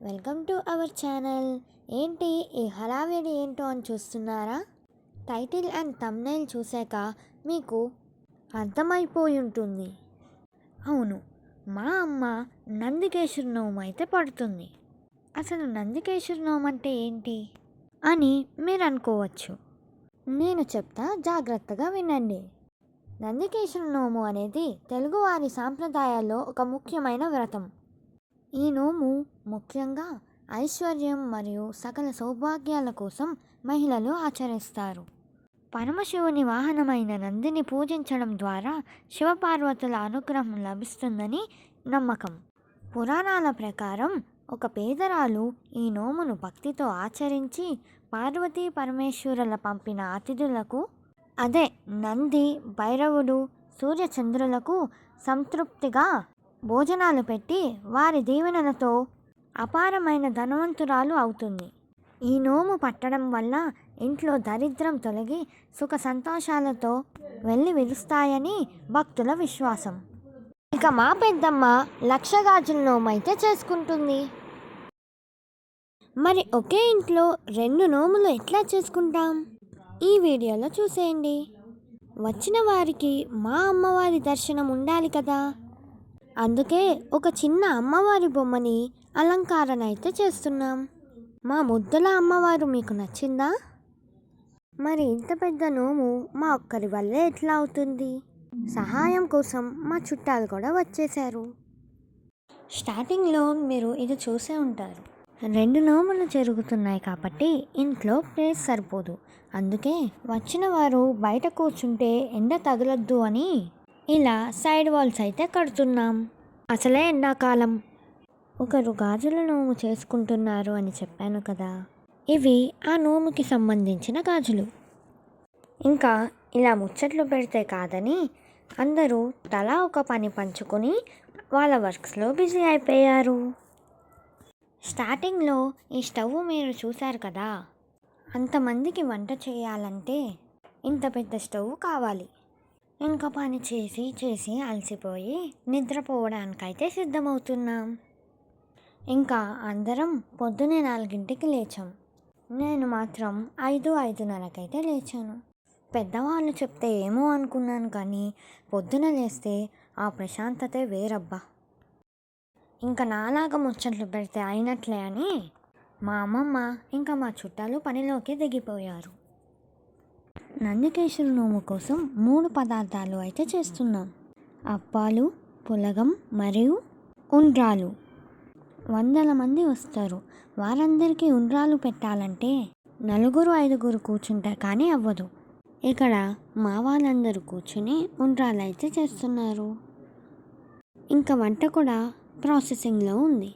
Welcome to our channel. ఏంటి ఈ హడావిడి ఏంటో అని చూస్తున్నారా? టైటిల్ అండ్ థంబ్నెయిల్ చూశాక మీకు అర్థమైపోయి ఉంటుంది. అవును, మా అమ్మ నందికేశ్వర నోము అయితే పడుతుంది. అసలు నందికేశ్వర నోము అంటే ఏంటి అని మీరు అనుకోవచ్చు. నేను చెప్తా, జాగ్రత్తగా వినండి. నందికేశ్వర నోము అనేది తెలుగువారి సాంప్రదాయాల్లో ఒక ముఖ్యమైన వ్రతం. ఈ నోము ముఖ్యంగా ఐశ్వర్యం మరియు సకల సౌభాగ్యాల కోసం మహిళలు ఆచరిస్తారు. పరమశివుని వాహనమైన నందిని పూజించడం ద్వారా శివపార్వతుల అనుగ్రహం లభిస్తుందని నమ్మకం. పురాణాల ప్రకారం ఒక పేదరాలు ఈ నోమును భక్తితో ఆచరించి పార్వతీ పరమేశ్వరుల పంపిన అతిథులకు, అదే నంది, భైరవుడు, సూర్యచంద్రులకు సంతృప్తిగా భోజనాలు పెట్టి వారి దీవెనలతో అపారమైన ధనవంతురాలు అవుతుంది. ఈ నోము పట్టడం వల్ల ఇంట్లో దరిద్రం తొలగి సుఖ సంతోషాలతో వెళ్ళి విరుస్తాయని భక్తుల విశ్వాసం. ఇక మా పెద్దమ్మ లక్షగాజుల నోము అయితే చేసుకుంటుంది. మరి ఒకే ఇంట్లో 2 నోములు ఎట్లా చేసుకుంటాం? ఈ వీడియోలో చూసేయండి. వచ్చిన వారికి మా అమ్మవారి దర్శనం ఉండాలి కదా, అందుకే ఒక చిన్న అమ్మవారి బొమ్మని అలంకరణ అయితే చేస్తున్నాం. మా ముద్దుల అమ్మవారు మీకు నచ్చిందా? మరి ఇంత పెద్ద నోము మా ఒక్కరి వల్లే ఎట్లా అవుతుంది? సహాయం కోసం మా చుట్టాలు కూడా వచ్చేశారు. స్టార్టింగ్లో మీరు ఇది చూసే ఉంటారు. 2 నోములు జరుగుతున్నాయి కాబట్టి ఇంట్లో ప్లేస్ సరిపోదు. అందుకే వచ్చిన వారు బయట కూర్చుంటే ఎండ తగలొద్దు అని ఇలా సైడ్ వాల్స్ అయితే కడుతున్నాం. అసలే ఎండాకాలం. ఒకరు గాజుల నోము చేసుకుంటున్నారు అని చెప్పాను కదా, ఇవి ఆ నోముకి సంబంధించిన గాజులు. ఇంకా ఇలా ముచ్చట్లు పెడితే కాదని అందరూ తలా ఒక పని పంచుకొని వాళ్ళ వర్క్స్లో బిజీ అయిపోయారు. స్టార్టింగ్లో ఈ స్టవ్ మీరు చూశారు కదా, అంతమందికి వంట చేయాలంటే ఇంత పెద్ద స్టవ్ కావాలి. ఇంకా పని చేసి చేసి అలసిపోయి నిద్రపోవడానికైతే సిద్ధమవుతున్నాం. ఇంకా అందరం పొద్దునే 4ంటికి లేచాం. నేను మాత్రం 5:30కైతే లేచాను. పెద్దవాళ్ళు చెప్తే ఏమో అనుకున్నాను, కానీ పొద్దున లేస్తే ఆ ప్రశాంతతే వేరబ్బా. ఇంకా నాలాగా ముచ్చట్లు పెడితే అయినట్లే అని మా అమ్మమ్మ ఇంకా మా చుట్టాలు పనిలోకి దిగిపోయారు. నందికేశ్వర నోము కోసం 3 పదార్థాలు అయితే చేస్తున్నాం. అప్పాలు, పులగం మరియు ఉండ్రాలు. 100 మంది వస్తారు. వారందరికీ ఉండ్రాలు పెట్టాలంటే 4-5 కూర్చుంటే కానీ అవ్వదు. ఇక్కడ మా వాళ్ళందరూ కూర్చుని ఉండ్రాలు అయితే చేస్తున్నారు. ఇంకా వంట కూడా ప్రాసెసింగ్లో ఉంది.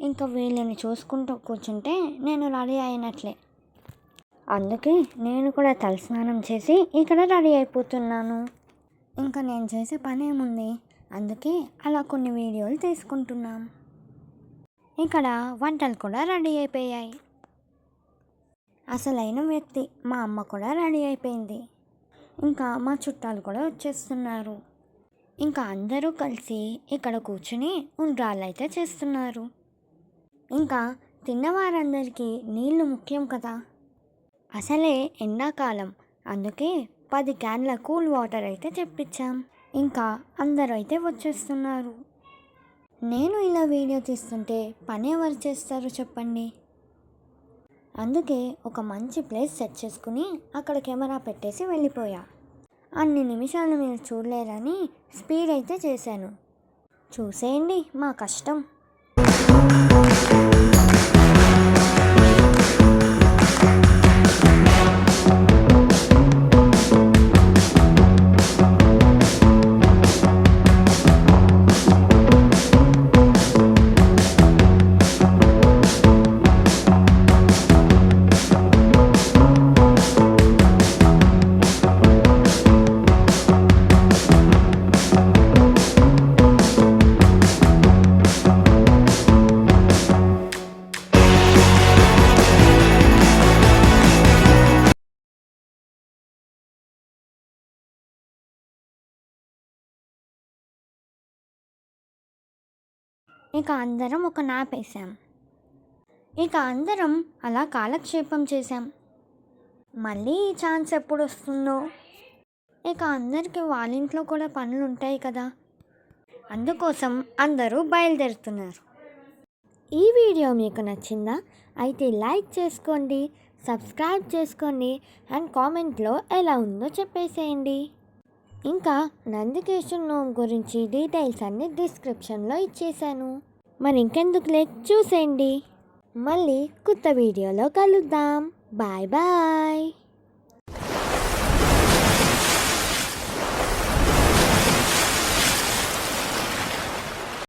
ఇంకా వీళ్ళని చూసుకుంటూ కూర్చుంటే నేను రెడీ అయినట్లే. అందుకే నేను కూడా తలస్నానం చేసి ఇక్కడ రెడీ అయిపోతున్నాను. ఇంకా నేను చేసే పని ఏముంది, అందుకే అలా కొన్ని వీడియోలు తీసుకుంటున్నాం. ఇక్కడ వంటలు కూడా రెడీ అయిపోయాయి. అసలైన వ్యక్తి మా అమ్మ కూడా రెడీ అయిపోయింది. ఇంకా మా చుట్టాలు కూడా వచ్చేస్తున్నారు. ఇంకా అందరూ కలిసి ఇక్కడ కూర్చుని ఉండ్రాళ్ళు అయితే చేస్తున్నారు. ఇంకా తిన్నవారందరికీ నీళ్ళు ముఖ్యం కదా. అసలే ఎండాకాలం, అందుకే 10 క్యాన్ల కూల్ వాటర్ అయితే తెప్పించాం. ఇంకా అందరూ అయితే వచ్చేస్తున్నారు. నేను ఇలా వీడియో తీస్తుంటే పని ఎవరు చేస్తారు చెప్పండి? అందుకే ఒక మంచి ప్లేస్ సెట్ చేసుకుని అక్కడ కెమెరా పెట్టేసి వెళ్ళిపోయా. అన్ని నిమిషాలు మీరు చూడలేరని స్పీడ్ అయితే చేశాను. చూసేయండి మా కష్టం. ఇక అందరం ఒక నాప్ వేసాం. ఇక అందరం అలా కాలక్షేపం చేశాం. మళ్ళీ ఈ ఛాన్స్ ఎప్పుడు వస్తుందో. ఇక అందరికీ వాళ్ళ ఇంట్లో కూడా పనులు ఉంటాయి కదా, అందుకోసం అందరూ బయలుదేరుతున్నారు. ఈ వీడియో మీకు నచ్చిందా? అయితే లైక్ చేసుకోండి, సబ్స్క్రైబ్ చేసుకోండి అండ్ కామెంట్లో ఎలా ఉందో చెప్పేసేయండి. ఇంకా నందికేశ్వర నోము గురించి డీటెయిల్స్ అన్నీ డిస్క్రిప్షన్లో ఇచ్చేసాను. మరి ఇంకెందుకు లేట్ చూసేయండి. మళ్ళీ కొత్త వీడియోలో కలుద్దాం. Bye bye.